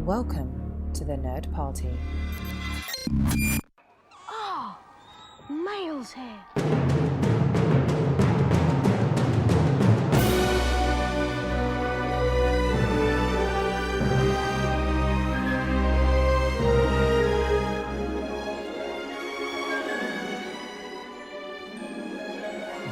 Welcome to the Nerd Party. Oh, Miles here.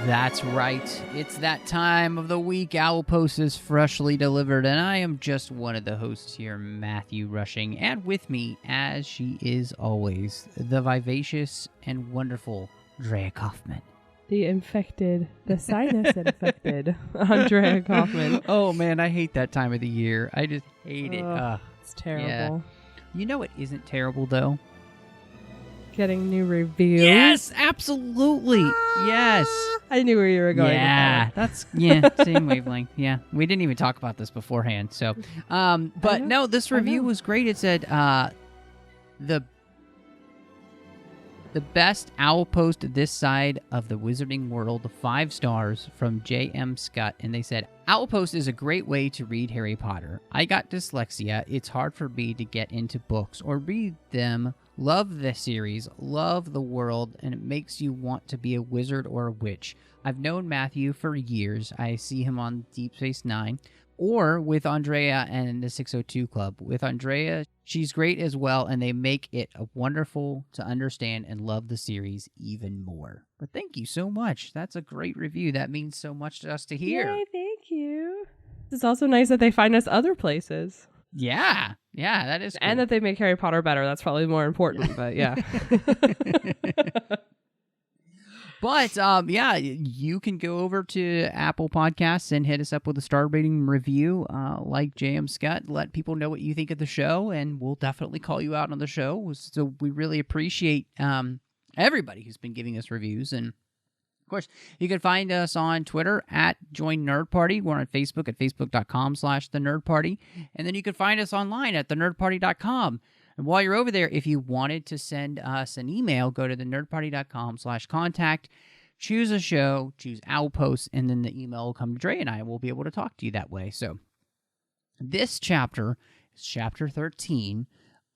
That's right. It's that time of the week. Owl Post is freshly delivered, and I am just one of the hosts here, Matthew Rushing. And with me, as she is always, the vivacious and wonderful Andrea Coffman. The sinus infected Andrea Coffman. Oh, man, I hate that time of the year. I just hate it. It's terrible. Yeah. You know what isn't terrible, though? Getting new reviews. Yes, absolutely. Yes. I knew where you were going. Yeah, that's same wavelength. Yeah, we didn't even talk about this beforehand. So, but no, this review was great. It said the best owl post this side of the wizarding world, 5 stars from J.M. Scott, and they said Owl Post is a great way to read Harry Potter. I got dyslexia. It's hard for me to get into books or read them. Love the series, love the world, and it makes you want to be a wizard or a witch. I've known Matthew for years. I see him on Deep Space Nine or with Andrea and the 602 Club. With Andrea, she's great as well, and they make it wonderful to understand and love the series even more. But thank you so much. That's a great review. That means so much to us to hear. Yay, thank you. It's also nice that they find us other places. Yeah, that is cool. And that they make Harry Potter better. That's probably more important, but yeah. But, you can go over to Apple Podcasts and hit us up with a star rating review like J.M. Scott. Let people know what you think of the show, and we'll definitely call you out on the show. So we really appreciate everybody who's been giving us reviews. And, of course, you can find us on Twitter at Join Nerd Party. We're on Facebook at facebook.com/The Nerd Party. And then you can find us online at thenerdparty.com. And while you're over there, if you wanted to send us an email, go to thenerdparty.com/contact, choose a show, choose Owl Post, and then the email will come to Dre and I, and we'll be able to talk to you that way. So this chapter is chapter 13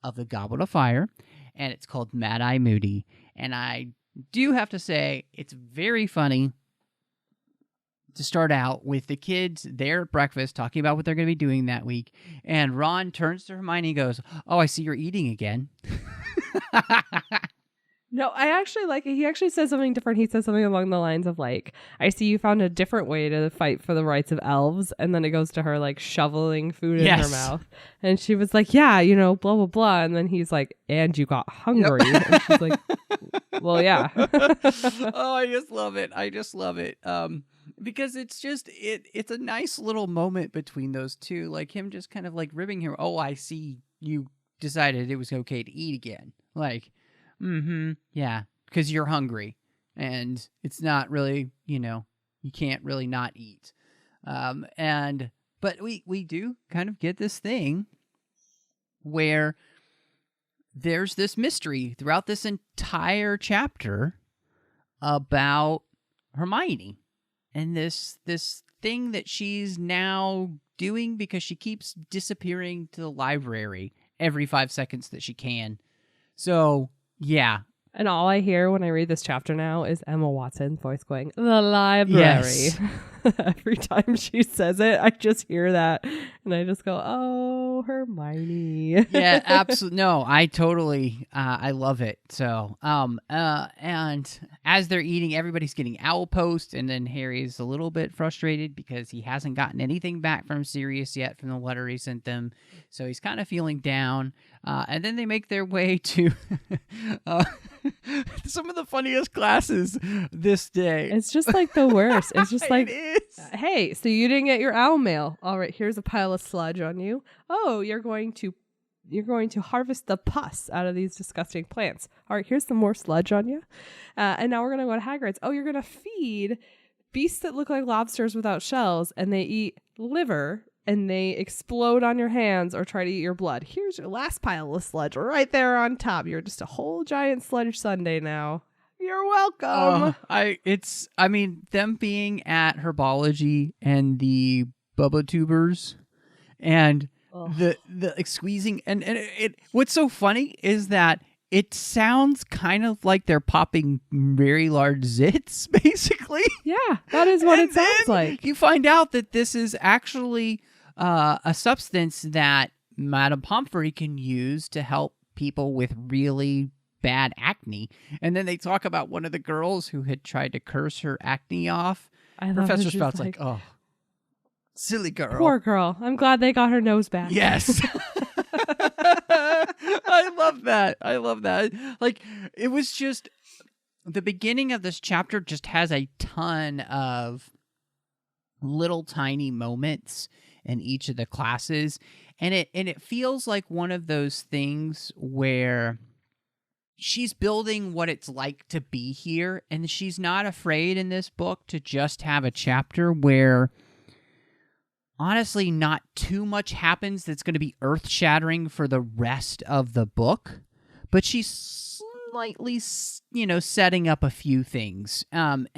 of the Goblet of Fire, and it's called Mad-Eye Moody. And I do have to say, it's very funny to start out with the kids there at breakfast talking about what they're going to be doing that week. And Ron turns to Hermione and goes, "Oh, I see you're eating again." No, I actually like it. He actually says something different. He says something along the lines of like, "I see you found a different way to fight for the rights of elves." And then it goes to her like shoveling food in her mouth. And she was like, "Yeah, blah, blah, blah." And then he's like, "And you got hungry." Yep. And she's like, "Well, yeah." Oh, I just love it. Because it's just, it's a nice little moment between those two. Like him just kind of like ribbing her. "Oh, I see you decided it was okay to eat again." Like, yeah, because you're hungry, and it's not really, you can't really not eat. But we do kind of get this thing where there's this mystery throughout this entire chapter about Hermione and this thing that she's now doing because she keeps disappearing to the library every 5 seconds that she can. So, yeah. And all I hear when I read this chapter now is Emma Watson's voice going, "The library." Yes. Every time she says it, I just hear that. And I just go, "Oh, Hermione." Yeah, absolutely. No, I totally, I love it. So, and as they're eating, everybody's getting Owl Post. And then Harry's a little bit frustrated because he hasn't gotten anything back from Sirius yet from the letter he sent them. So he's kind of feeling down. And then they make their way to some of the funniest classes this day. It's just like the worst. It's just like, it is. "Hey, so you didn't get your owl mail. All right, here's a pile of sludge on you. Oh, you're going to harvest the pus out of these disgusting plants. All right, here's some more sludge on you. And now we're going to go to Hagrid's. Oh, you're going to feed beasts that look like lobsters without shells, and they eat liver, and they explode on your hands or try to eat your blood. Here's your last pile of sludge right there on top. You're just a whole giant sludge sundae now. You're welcome." Them being at Herbology and the Bubba Tubers, and the like, squeezing and it what's so funny is that it sounds kind of like they're popping very large zits, basically. Yeah, that is what it sounds like. You find out that this is actually a substance that Madame Pomfrey can use to help people with really bad acne. And then they talk about one of the girls who had tried to curse her acne off. Professor Spout's like, oh, silly girl. Poor girl. I'm glad they got her nose back. Yes. I love that. I love that. Like, it was just the beginning of this chapter just has a ton of little tiny moments in each of the classes, and it feels like one of those things where she's building what it's like to be here, and she's not afraid in this book to just have a chapter where honestly, not too much happens that's going to be earth-shattering for the rest of the book, but she's slightly, setting up a few things. And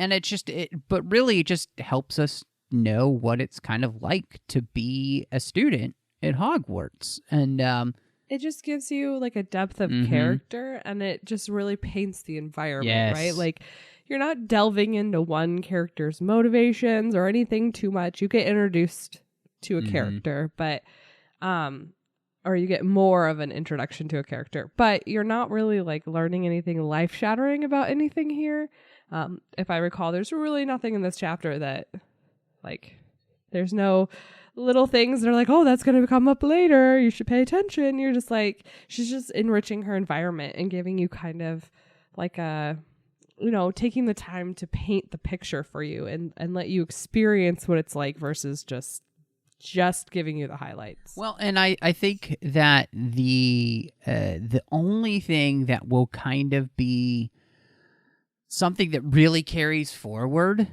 but really it just helps us know what it's kind of like to be a student at Hogwarts. And it just gives you like a depth of character, and it just really paints the environment, yes. right? Like, you're not delving into one character's motivations or anything too much. You get introduced to a character, but or you get more of an introduction to a character, but you're not really like learning anything life-shattering about anything here. If I recall, there's really nothing in this chapter that like there's no little things that are like, oh, that's going to come up later, you should pay attention. You're just like, she's just enriching her environment and giving you kind of like a, taking the time to paint the picture for you and let you experience what it's like versus just giving you the highlights. Well, and I think that the only thing that will kind of be something that really carries forward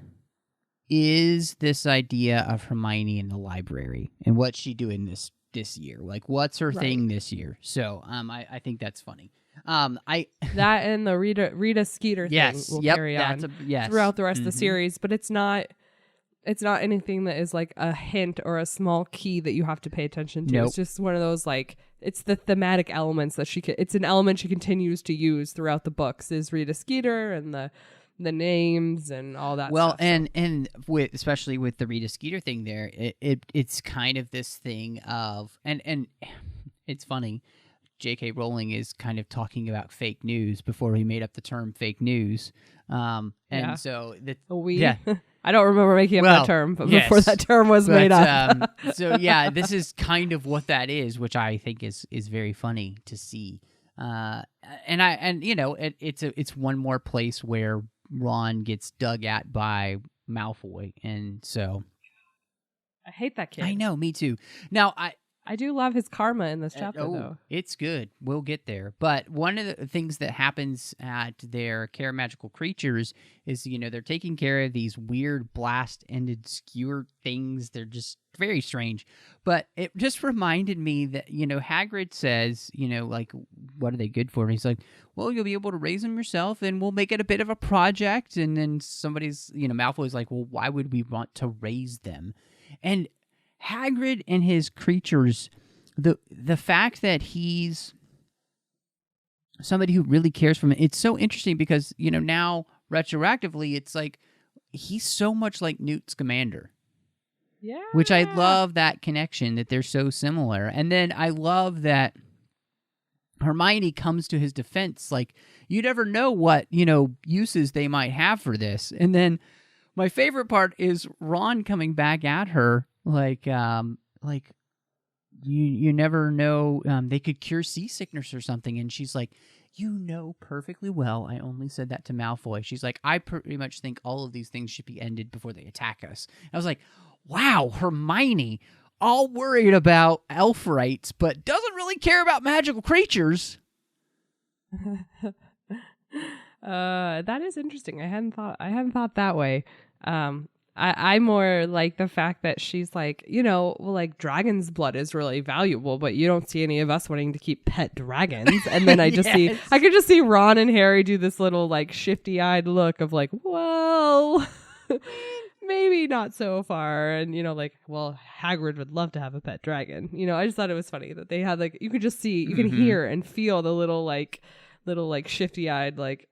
is this idea of Hermione in the library and what's she doing this year. Like, what's her thing this year? So I think that's funny. That and the Rita Skeeter thing will carry on throughout the rest of the series, but it's not anything that is like a hint or a small key that you have to pay attention to. Nope. It's just one of those, like, it's the thematic elements that it's an element she continues to use throughout the books, is Rita Skeeter and the names and all that well, stuff. And with, especially with the Rita Skeeter thing there, it's kind of this thing of, and it's funny, J.K. Rowling is kind of talking about fake news before he made up the term fake news. So I don't remember making up that term, but before that term was made up. So yeah, this is kind of what that is, which I think is very funny to see. It's one more place where Ron gets dug at by Malfoy, and so I hate that kid. I know, me too. Now I do love his karma in this chapter, though. It's good. We'll get there. But one of the things that happens at their Care Magical Creatures is, they're taking care of these weird blast-ended skewer things. They're just very strange. But it just reminded me that, Hagrid says, like, what are they good for? And he's like, well, you'll be able to raise them yourself, and we'll make it a bit of a project. And then somebody's, Malfoy's like, well, why would we want to raise them? And Hagrid and his creatures, the fact that he's somebody who really cares for him, it's so interesting because, now retroactively, it's like he's so much like Newt Scamander. Yeah. Which I love that connection, that they're so similar. And then I love that Hermione comes to his defense, like, you never know what, uses they might have for this. And then my favorite part is Ron coming back at her, like you never know, they could cure seasickness or something, and she's like, perfectly well, I only said that to Malfoy. She's like, I pretty much think all of these things should be ended before they attack us. I was like, wow, Hermione, all worried about elf rights, but doesn't really care about magical creatures. That is interesting. I hadn't thought that way. I more like the fact that she's like, like, dragon's blood is really valuable, but you don't see any of us wanting to keep pet dragons. And then I could just see Ron and Harry do this little, like, shifty-eyed look of like, well, maybe not so far. And, like, well, Hagrid would love to have a pet dragon. I just thought it was funny that they had, like, you could just see, you can hear and feel the little shifty-eyed, like,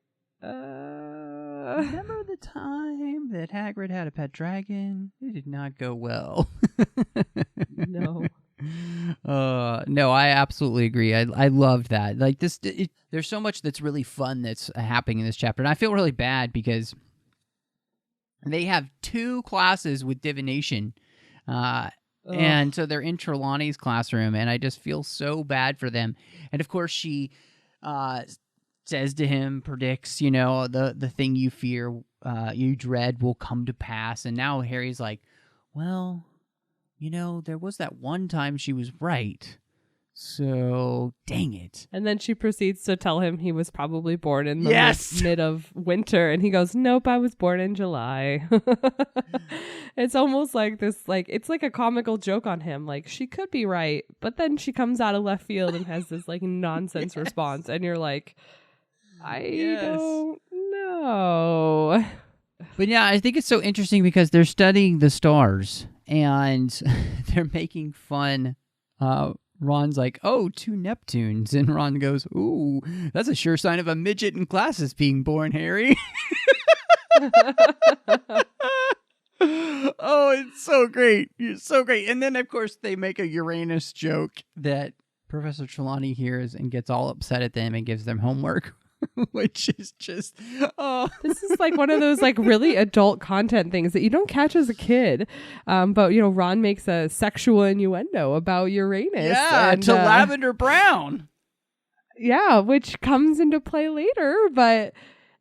Remember the time that Hagrid had a pet dragon? It did not go well. No. No, I absolutely agree. I loved that. Like this, there's so much that's really fun that's happening in this chapter, and I feel really bad because they have 2 classes with divination, and so they're in Trelawney's classroom, and I just feel so bad for them. And of course, she says to him, predicts, the thing you fear, you dread will come to pass, and now Harry's like, well, there was that one time she was right. So, dang it. And then she proceeds to tell him he was probably born in the mid of winter. And he goes, nope, I was born in July. It's almost like this, like, it's like a comical joke on him. Like, she could be right. But then she comes out of left field and has this, like, nonsense response. And you're like, I don't know. But yeah, I think it's so interesting because they're studying the stars. And they're making fun. Ron's like, oh, 2 Neptunes. And Ron goes, ooh, that's a sure sign of a midget in glasses being born, Harry. Oh, it's so great. You're so great. And then, of course, they make a Uranus joke that Professor Trelawney hears and gets all upset at them and gives them homework. Which is just, this is like one of those like really adult content things that you don't catch as a kid. But Ron makes a sexual innuendo about Uranus. Yeah, to Lavender Brown. Yeah, which comes into play later, but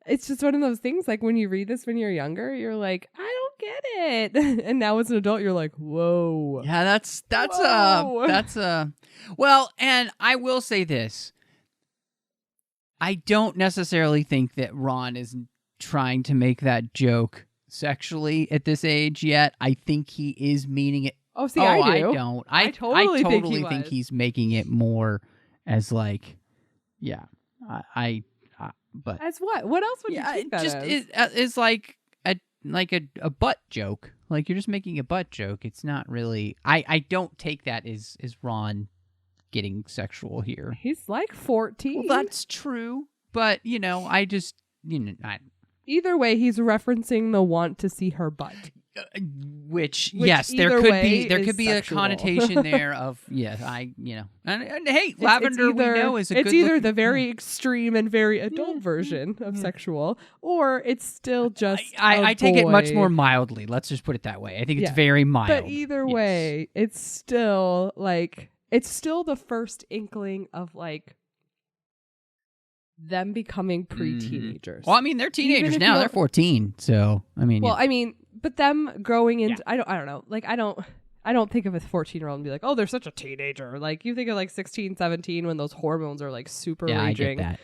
it's just one of those things. Like when you read this when you're younger, you're like, I don't get it, and now as an adult, you're like, whoa. Yeah, that's well, and I will say this. I don't necessarily think that Ron is trying to make that joke sexually at this age yet. I think he is meaning it. Oh, see, I do. I don't. I totally think he's making it more as like, yeah. But as what? What else would you take that as? It's like a butt joke. Like you're just making a butt joke. It's not really. I don't take that as Ron getting sexual here. He's like 14. Well, that's true, but I just either way, he's referencing the want to see her butt. Which yes, there could be sexual. A connotation there of and hey, lavender we know is a it's either the very extreme and very adult version of sexual, or it's still just I take it much more mildly. Let's just put it that way. I think it's very mild. But either way, it's still like. It's still the first inkling of like them becoming pre-teenagers. Well, I mean, they're teenagers now. They're 14. So, I mean, but them growing into I don't know. Like I don't think of a 14-year-old and be like, "Oh, they're such a teenager." Like you think of like 16, 17 when those hormones are like super raging. I get that.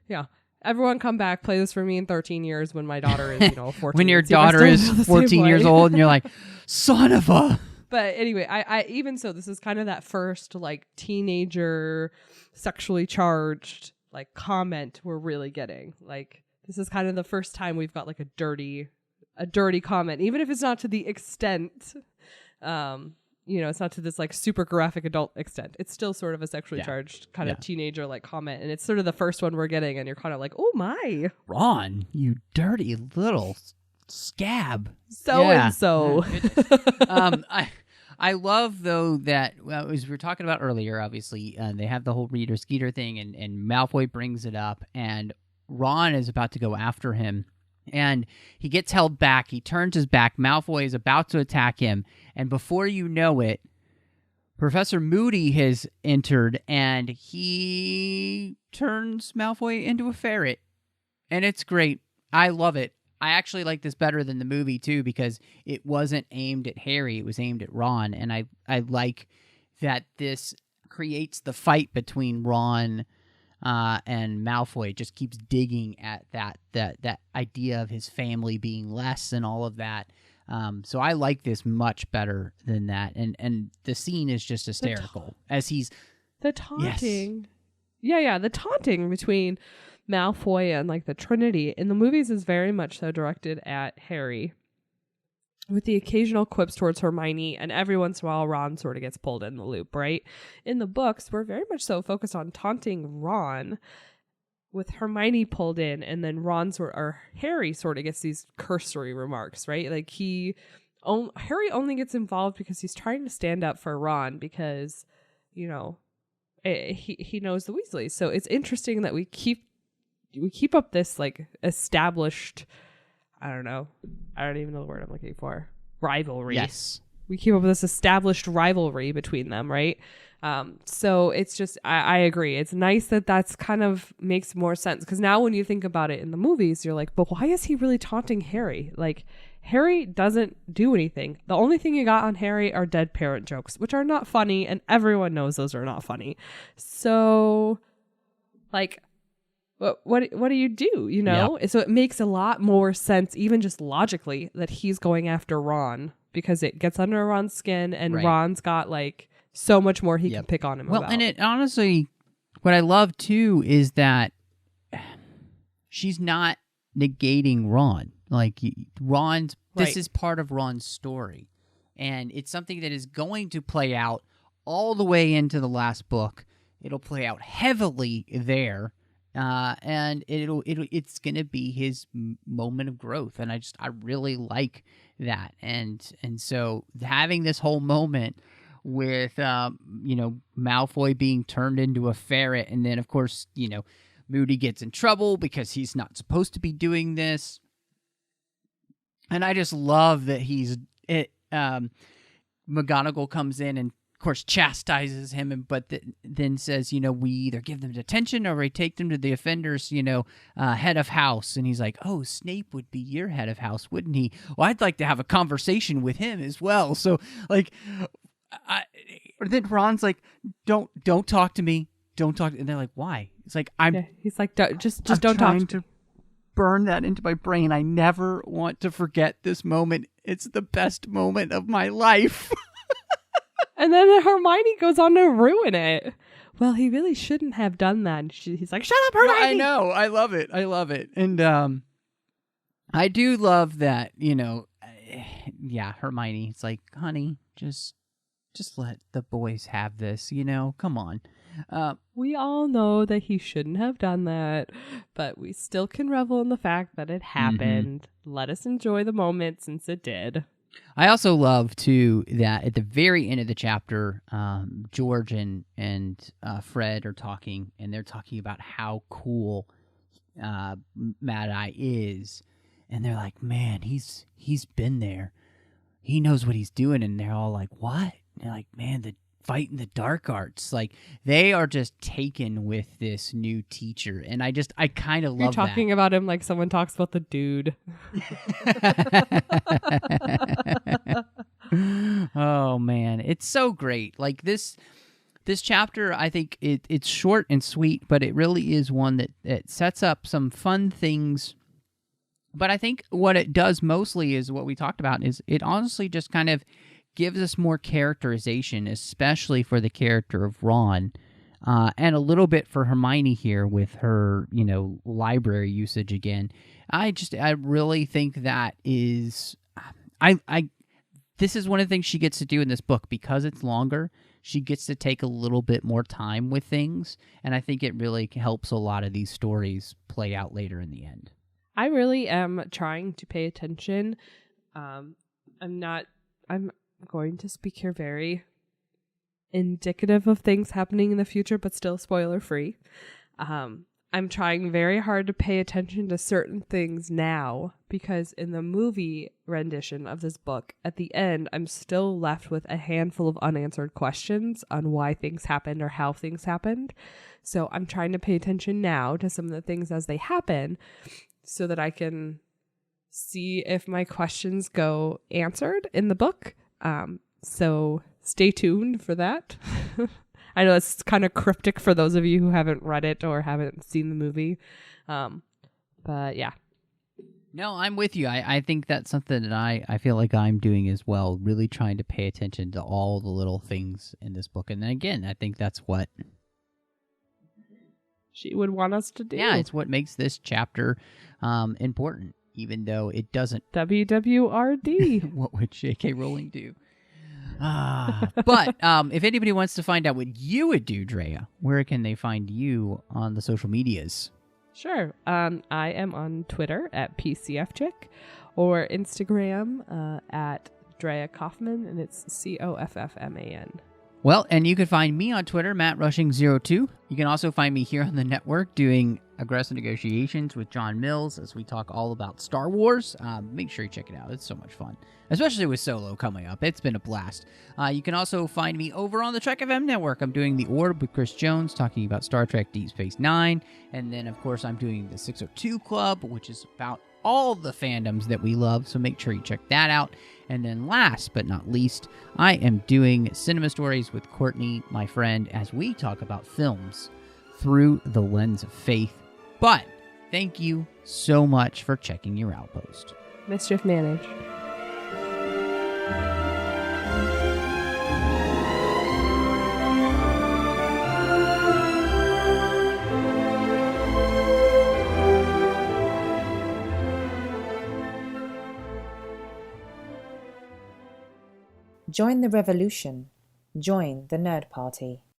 Yeah. Everyone come back, play this for me in 13 years when my daughter is, 14. When your daughter is 14 years old and you're like, "Son of a..." But anyway, I even so, this is kind of that first like teenager sexually charged like comment we're really getting. Like this is kind of the first time we've got like a dirty comment, even if it's not to the extent, it's not to this like super graphic adult extent. It's still sort of a sexually charged kind of teenager like comment, and it's sort of the first one we're getting, and you're kind of like, oh my, Ron, you dirty little scab. So. I love though that as we were talking about earlier, obviously they have the whole Rita Skeeter thing, and Malfoy brings it up, and Ron is about to go after him, and he gets held back. He turns his back. Malfoy is about to attack him, and before you know it, Professor Moody has entered, and he turns Malfoy into a ferret, and it's great. I love it. I actually like this better than the movie, too, because it wasn't aimed at Harry. It was aimed at Ron. And I like that this creates the fight between Ron and Malfoy. It just keeps digging at that idea of his family being less and all of that. So I like this much better than that. And the scene is just hysterical. As he's... The taunting. Yes. Yeah, the taunting between... Malfoy and like the Trinity in the movies is very much so directed at Harry. with the occasional quips towards Hermione, and every once in a while Ron sort of gets pulled in the loop, right? In the books, we're very much so focused on taunting Ron, with Hermione pulled in, and then Harry sort of gets these cursory remarks, right? Like Harry only gets involved because he's trying to stand up for Ron because, you know, he knows the Weasleys. So it's interesting that we keep up this like established, I don't even know the word I'm looking for, rivalry. Yes. We keep up with this established rivalry between them, right? So it's just, I agree. It's nice that that's kind of makes more sense. Because now when you think about it in the movies, you're like, but why is he really taunting Harry? Like, Harry doesn't do anything. The only thing you got on Harry are dead parent jokes, which are not funny, and everyone knows those are not funny. So, like, what do you do, you know? Yeah. So it makes a lot more sense, even just logically, that he's going after Ron, because it gets under Ron's skin, and right. Ron's got, like, so much more he can pick on him about. Well, and it honestly, what I love, too, is that she's not negating Ron. Like, Ron's, this is part of Ron's story. And it's something that is going to play out all the way into the last book. It'll play out heavily there. And it's going to be his moment of growth. And I really like that. And so having this whole moment with, Malfoy being turned into a ferret. And then, of course, Moody gets in trouble because he's not supposed to be doing this. And I just love that McGonagall comes in and, of course, chastises him, but then says, we either give them detention or we take them to the offender's, head of house. And he's like, oh, Snape would be your head of house, wouldn't he? Well, I'd like to have a conversation with him as well. So, like, then Ron's like, don't talk to me. Don't talk. And they're like, why? It's like, he's like, just don't talk to me. Burn that into my brain. I never want to forget this moment. It's the best moment of my life. And then Hermione goes on to ruin it. Well, he really shouldn't have done that. And he's like, shut up, Hermione. Well, I know. I love it. And I do love that, Hermione. It's like, honey, just let the boys have this, come on. We all know that he shouldn't have done that, but we still can revel in the fact that it happened. Mm-hmm. Let us enjoy the moment since it did. I also love, too, that at the very end of the chapter, George and Fred are talking, and they're talking about how cool Mad-Eye is. And they're like, man, he's been there. He knows what he's doing. And they're all like, what? And they're like, man, the fight in the dark arts. Like, they are just taken with this new teacher. And I kind of love You're talking about him like someone talks about the dude. Oh, man. It's so great. Like, this chapter, I think it's short and sweet, but it really is one that sets up some fun things. But I think what it does mostly is what we talked about is it honestly just kind of gives us more characterization, especially for the character of Ron, and a little bit for Hermione here with her, library usage again. I really think that is, this is one of the things she gets to do in this book because it's longer. She gets to take a little bit more time with things, and I think it really helps a lot of these stories play out later in the end. I really am trying to pay attention. I'm going to speak here very indicative of things happening in the future, but still spoiler free. I'm trying very hard to pay attention to certain things now because in the movie rendition of this book, at the end, I'm still left with a handful of unanswered questions on why things happened or how things happened. So I'm trying to pay attention now to some of the things as they happen so that I can see if my questions go answered in the book. So stay tuned for that. I know it's kind of cryptic for those of you who haven't read it or haven't seen the movie. But yeah. No, I'm with you. I think that's something that I feel like I'm doing as well, really trying to pay attention to all the little things in this book. And then again, I think that's what she would want us to do. Yeah, it's what makes this chapter important. even though it doesn't. WWRD. What would J.K. Rowling do? But if anybody wants to find out what you would do, Drea, where can they find you on the social medias? Sure. I am on Twitter at PCFchick or Instagram at Drea Coffman, and it's Coffman. Well, and you can find me on Twitter, MattRushing02. You can also find me here on the network doing Aggressive Negotiations with John Mills as we talk all about Star Wars. Make sure you check it out. It's so much fun, especially with Solo coming up. It's been a blast. You can also find me over on the Trek FM network. I'm doing The Orb with Chris Jones, talking about Star Trek Deep Space Nine. And then, of course, I'm doing the 602 Club, which is about all the fandoms that we love, so make sure you check that out. And then last but not least, I am doing Cinema Stories with Courtney, my friend, as we talk about films through the lens of faith. But thank you so much for checking your outpost. Mischief managed. Join the revolution. Join the Nerd Party.